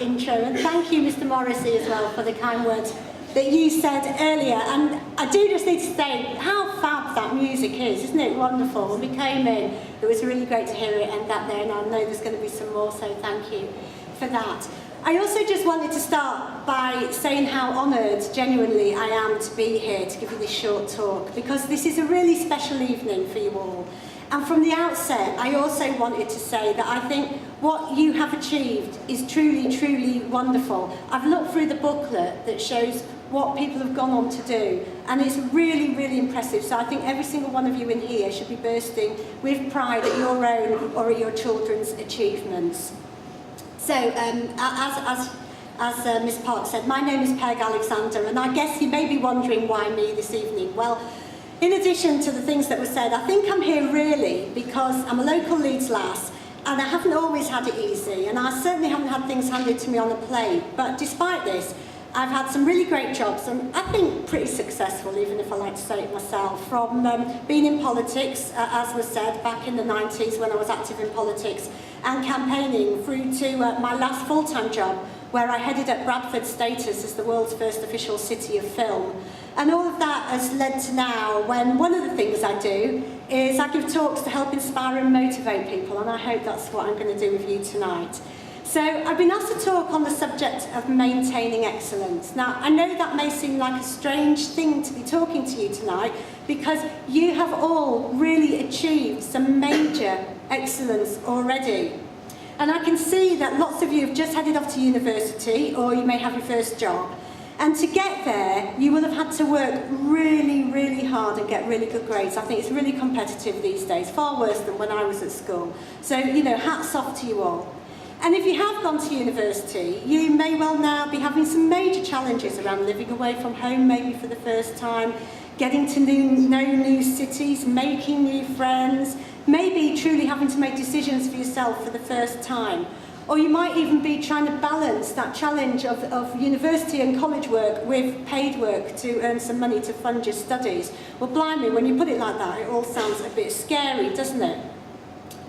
intro, and thank you, Mr. Morrissey, as well, for the kind words that you said earlier. And I do just need to say how fab that music is, isn't it wonderful? When we came in, it was really great to hear it and that there, and I know there's going to be some more, so thank you for that. I also just wanted to start by saying how honoured, genuinely, I am to be here to give you this short talk, because this is a really special evening for you all. And from the outset, I also wanted to say that I think what you have achieved is truly, truly wonderful. I've looked through the booklet that shows what people have gone on to do, and it's really, really impressive. So I think every single one of you in here should be bursting with pride at your own or at your children's achievements. So, as Miss Park said, my name is Peg Alexander, and I guess you may be wondering why me this evening. Well, in addition to the things that were said, I think I'm here really because I'm a local Leeds lass, and I haven't always had it easy, and I certainly haven't had things handed to me on a plate. But despite this, I've had some really great jobs, and I think pretty successful, even if I like to say it myself, from being in politics, as was said, back in the 90s when I was active in politics, and campaigning through to my last full-time job, where I headed up Bradford's status as the world's first official city of film. And all of that has led to now when one of the things I do is I give talks to help inspire and motivate people, and I hope that's what I'm going to do with you tonight. So I've been asked to talk on the subject of maintaining excellence. Now, I know that may seem like a strange thing to be talking to you tonight, because you have all really achieved some major excellence already. And I can see that lots of you have just headed off to university, or you may have your first job. And to get there, you will have had to work really, really hard and get really good grades. I think it's really competitive these days, far worse than when I was at school. So, you know, hats off to you all. And if you have gone to university, you may well now be having some major challenges around living away from home, maybe for the first time, getting to know new cities, making new friends, maybe truly having to make decisions for yourself for the first time. Or you might even be trying to balance that challenge of university and college work with paid work to earn some money to fund your studies. Well, blimey, when you put it like that, it all sounds a bit scary, doesn't it?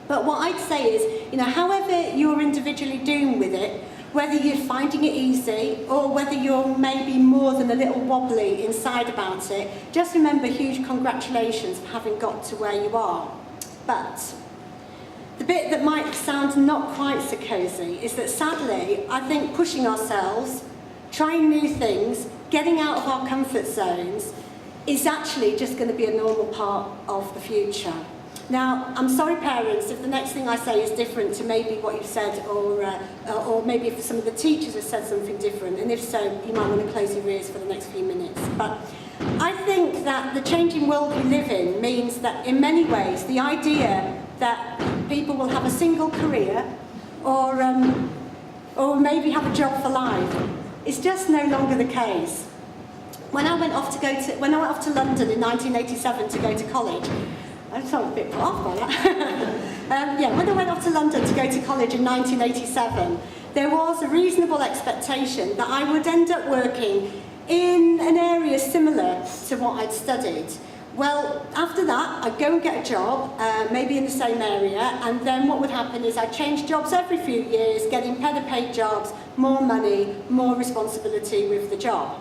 But what I'd say is, you know, however you're individually doing with it, whether you're finding it easy or whether you're maybe more than a little wobbly inside about it, just remember huge congratulations for having got to where you are. But the bit that might sound not quite so cosy is that sadly, I think pushing ourselves, trying new things, getting out of our comfort zones is actually just going to be a normal part of the future. Now, I'm sorry parents if the next thing I say is different to maybe what you've said, or maybe if some of the teachers have said something different, and if so, you might want to close your ears for the next few minutes. But I think that the changing world we live in means that in many ways the idea that people will have a single career or maybe have a job for life is just no longer the case. When I went off to London in 1987 to go to college, I felt a bit put off by that. When I went off to London to go to college in 1987, there was a reasonable expectation that I would end up working in an area similar to what I'd studied. Well, after that, I'd go and get a job, maybe in the same area, and then what would happen is I'd change jobs every few years, getting better paid jobs, more money, more responsibility with the job.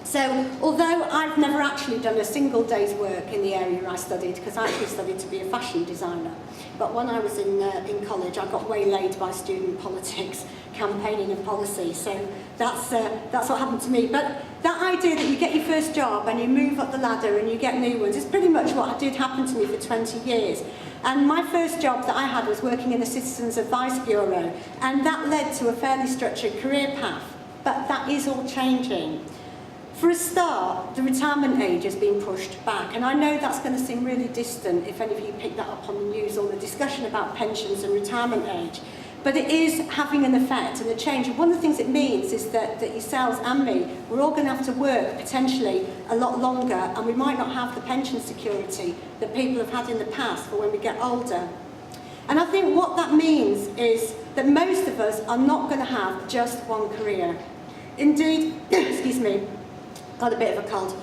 So, although I've never actually done a single day's work in the area I studied, because I actually studied to be a fashion designer, but when I was in college, I got waylaid by student politics, campaigning and policy, so that's what happened to me. But that idea that you get your first job and you move up the ladder and you get new ones is pretty much what did happen to me for 20 years. And my first job that I had was working in the Citizens Advice Bureau, and that led to a fairly structured career path. But that is all changing. For a start, the retirement age has been pushed back, and I know that's going to seem really distant if any of you pick that up on the news or the discussion about pensions and retirement age, but it is having an effect and a change. And one of the things it means is that yourselves and me, we're all going to have to work potentially a lot longer, and we might not have the pension security that people have had in the past for when we get older. And I think what that means is that most of us are not going to have just one career. Indeed, excuse me, got a bit of a cold.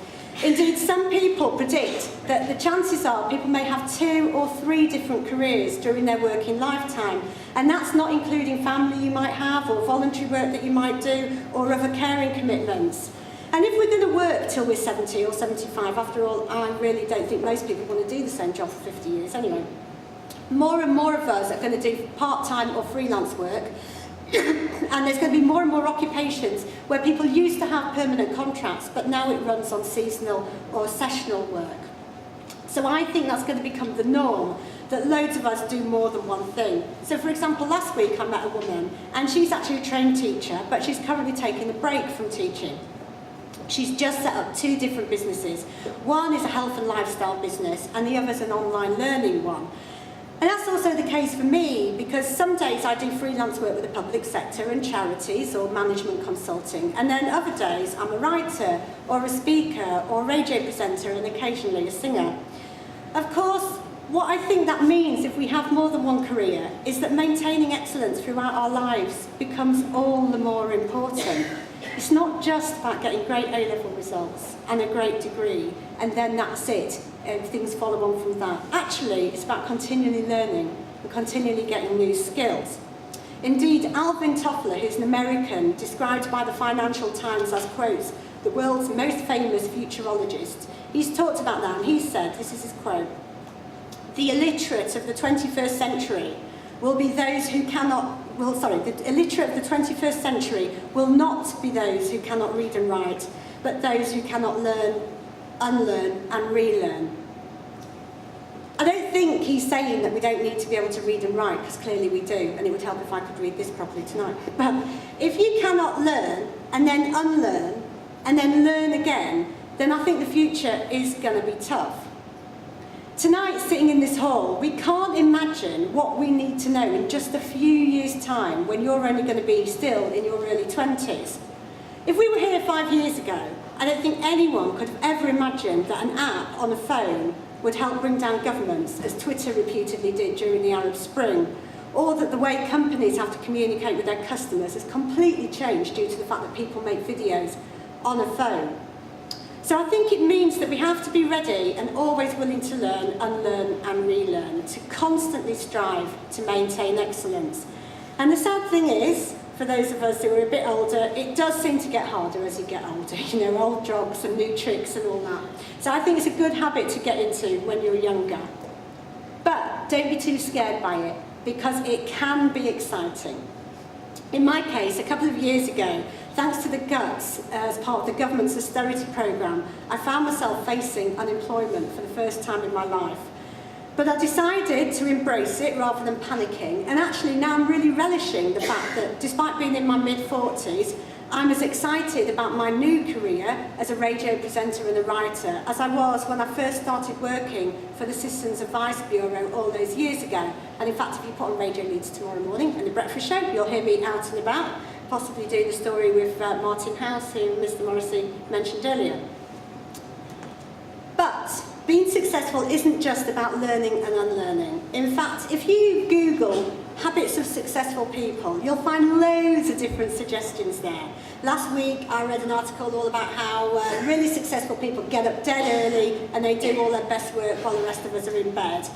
Indeed, some people predict that the chances are people may have 2 or 3 different careers during their working lifetime, and that's not including family you might have, or voluntary work that you might do, or other caring commitments. And if we're going to work till we're 70 or 75, after all, I really don't think most people want to do the same job for 50 years anyway. More and more of us are going to do part-time or freelance work, and there's going to be more and more occupations where people used to have permanent contracts, but now it runs on seasonal or sessional work. So I think that's going to become the norm, that loads of us do more than one thing. So for example, last week I met a woman, and she's actually a trained teacher, but she's currently taking a break from teaching. She's just set up 2 different businesses. One is a health and lifestyle business, and the other is an online learning one. And that's also the case for me, because some days I do freelance work with the public sector and charities or management consulting, and then other days I'm a writer or a speaker or a radio presenter and occasionally a singer. Of course, what I think that means if we have more than one career is that maintaining excellence throughout our lives becomes all the more important. It's not just about getting great A-level results and a great degree, and then that's it, and things follow on from that. Actually, it's about continually learning and continually getting new skills. Indeed, Alvin Toffler, who's an American, described by the Financial Times as, quote, the world's most famous futurologist, he's talked about that, and he said, this is his quote, the illiterate of the 21st century will be those who cannot, the illiterate of the 21st century will not be those who cannot read and write, but those who cannot learn, unlearn and relearn. I don't think he's saying that we don't need to be able to read and write, because clearly we do, and it would help if I could read this properly tonight. But if you cannot learn and then unlearn and then learn again, then I think the future is going to be tough. Tonight, sitting in this hall, we can't imagine what we need to know in just a few years' time when you're only going to be still in your early 20s. If we were here 5 years ago, I don't think anyone could have ever imagined that an app on a phone would help bring down governments, as Twitter reputedly did during the Arab Spring, or that the way companies have to communicate with their customers has completely changed due to the fact that people make videos on a phone. So I think it means that we have to be ready and always willing to learn, unlearn and relearn, to constantly strive to maintain excellence. And the sad thing is, for those of us who are a bit older, it does seem to get harder as you get older, you know, old jobs and new tricks and all that. So I think it's a good habit to get into when you're younger. But don't be too scared by it, because it can be exciting. In my case, a couple of years ago, thanks to the guts as part of the government's austerity programme, I found myself facing unemployment for the first time in my life. But I decided to embrace it rather than panicking, and actually now I'm really relishing the fact that despite being in my mid-40s, I'm as excited about my new career as a radio presenter and a writer as I was when I first started working for the Citizens Advice Bureau all those years ago. And in fact, if you put on Radio Leeds tomorrow morning in the breakfast show, you'll hear me out and about, possibly doing a story with Martin House, who Mr. Morrissey mentioned earlier. But being successful isn't just about learning and unlearning. In fact, if you Google habits of successful people, you'll find loads of different suggestions there. Last week I read an article all about how really successful people get up dead early and they do all their best work while the rest of us are in bed.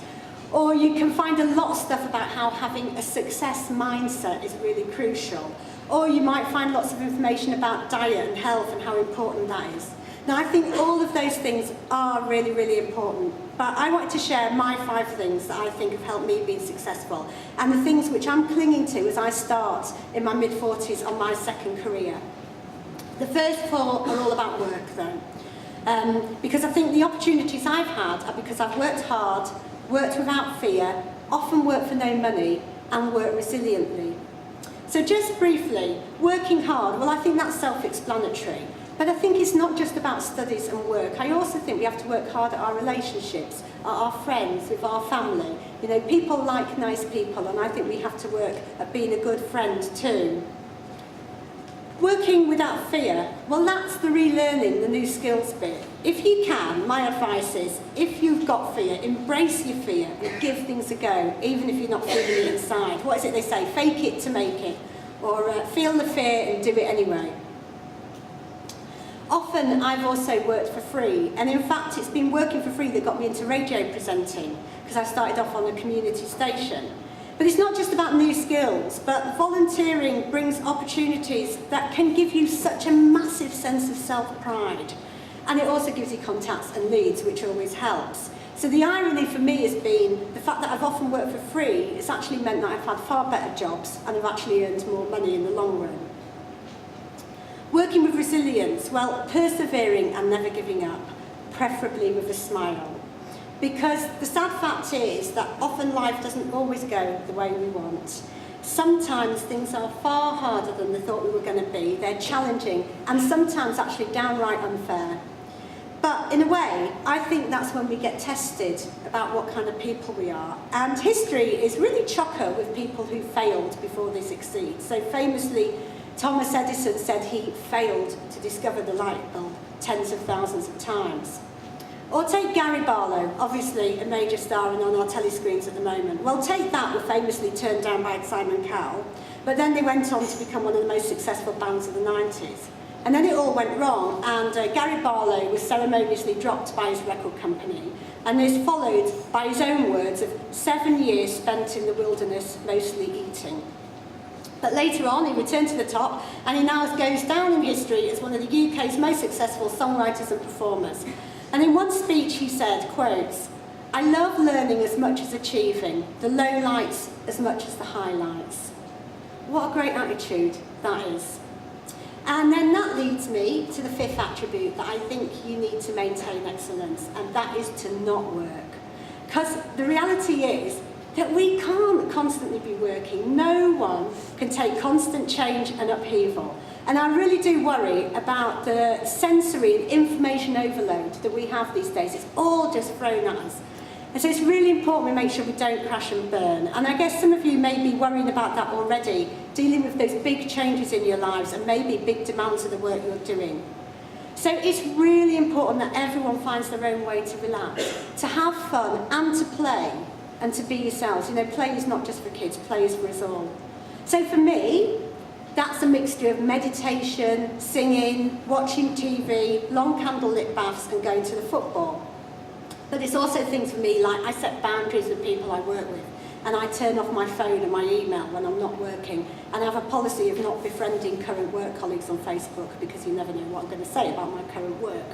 Or you can find a lot of stuff about how having a success mindset is really crucial. Or you might find lots of information about diet and health and how important that is. Now, I think all of those things are really, really important, but I wanted to share my 5 things that I think have helped me be successful, and the things which I'm clinging to as I start in my mid-40s on my second career. The first 4 are all about work, though, because I think the opportunities I've had are because I've worked hard, worked without fear, often worked for no money, and worked resiliently. So just briefly, working hard, well, I think that's self-explanatory. But I think it's not just about studies and work. I also think we have to work hard at our relationships, at our friends, with our family. You know, people like nice people, and I think we have to work at being a good friend too. Working without fear, well, that's the relearning, the new skills bit. If you can, my advice is, if you've got fear, embrace your fear and give things a go, even if you're not feeling it inside. What is it they say? Fake it to make it. Or feel the fear and do it anyway. Often I've also worked for free, and in fact it's been working for free that got me into radio presenting, because I started off on a community station. But it's not just about new skills, but volunteering brings opportunities that can give you such a massive sense of self-pride. And it also gives you contacts and leads, which always helps. So the irony for me has been the fact that I've often worked for free. It's actually meant that I've had far better jobs and I've actually earned more money in the long run. Working with resilience, well, persevering and never giving up, preferably with a smile. Because the sad fact is that often life doesn't always go the way we want. Sometimes things are far harder than we thought we were going to be. They're challenging and sometimes actually downright unfair. But in a way, I think that's when we get tested about what kind of people we are. And history is really chocker with people who failed before they succeed. So famously, Thomas Edison said he failed to discover the light bulb tens of thousands of times. Or take Gary Barlow, obviously a major star and on our telescreens at the moment. Well, Take That were famously turned down by Simon Cowell, but then they went on to become one of the most successful bands of the 90s. And then it all went wrong, and Gary Barlow was ceremoniously dropped by his record company, and this followed by his own words of 7 years spent in the wilderness, mostly eating. But later on, he returned to the top, and he now goes down in history as one of the UK's most successful songwriters and performers. And in one speech he said, quotes, "I love learning as much as achieving, the lowlights as much as the highlights." What a great attitude that is. And then that leads me to the fifth attribute that I think you need to maintain excellence, and that is to not work. Because the reality is that we can't constantly be working. No one can take constant change and upheaval. And I really do worry about the sensory and information overload that we have these days. It's all just thrown at us. And so it's really important we make sure we don't crash and burn. And I guess some of you may be worrying about that already, dealing with those big changes in your lives and maybe big demands of the work you're doing. So it's really important that everyone finds their own way to relax, to have fun and to play and to be yourselves. You know, play is not just for kids, play is for us all. So for me, that's a mixture of meditation, singing, watching TV, long candlelit baths and going to the football. But it's also things for me like I set boundaries with people I work with, and I turn off my phone and my email when I'm not working, and I have a policy of not befriending current work colleagues on Facebook because you never know what I'm going to say about my current work.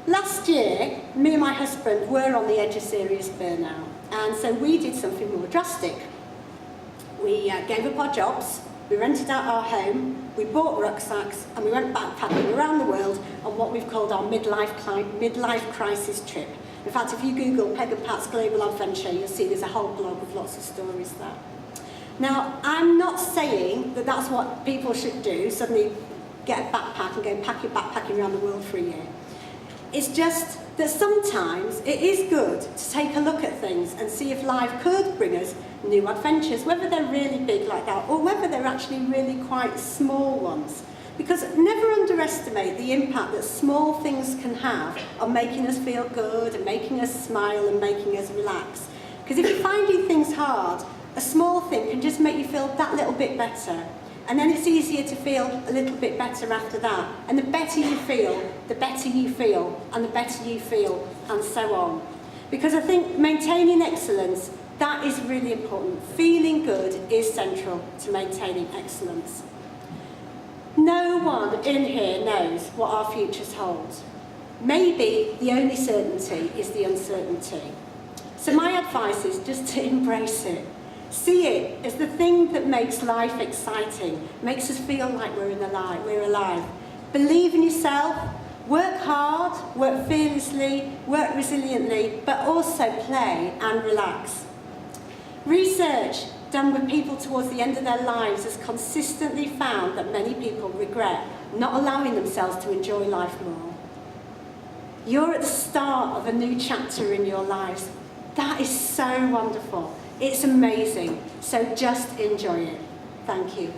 Last year, me and my husband were on the edge of serious burnout, and so we did something more drastic. We gave up our jobs, we rented out our home, we bought rucksacks, and we went backpacking around the world on what we've called our midlife crisis trip. In fact, if you Google Peg and Pat's Global Adventure, you'll see there's a whole blog with lots of stories there. Now, I'm not saying that that's what people should do, suddenly get a backpack and go backpacking around the world for a year. It's just that sometimes it is good to take a look at things and see if life could bring us new adventures, whether they're really big like that or whether they're actually really quite small ones. Because never underestimate the impact that small things can have on making us feel good and making us smile and making us relax. Because if you're finding things hard, a small thing can just make you feel that little bit better. And then it's easier to feel a little bit better after that. And the better you feel, the better you feel, and the better you feel, and so on. Because I think maintaining excellence, that is really important. Feeling good is central to maintaining excellence. No one in here knows what our futures hold. Maybe the only certainty is the uncertainty. So my advice is just to embrace it. See it as the thing that makes life exciting, makes us feel like we're alive. Believe in yourself, work hard, work fearlessly, work resiliently, but also play and relax. Research done with people towards the end of their lives has consistently found that many people regret not allowing themselves to enjoy life more. You're at the start of a new chapter in your lives. That is so wonderful. It's amazing. So just enjoy it. Thank you.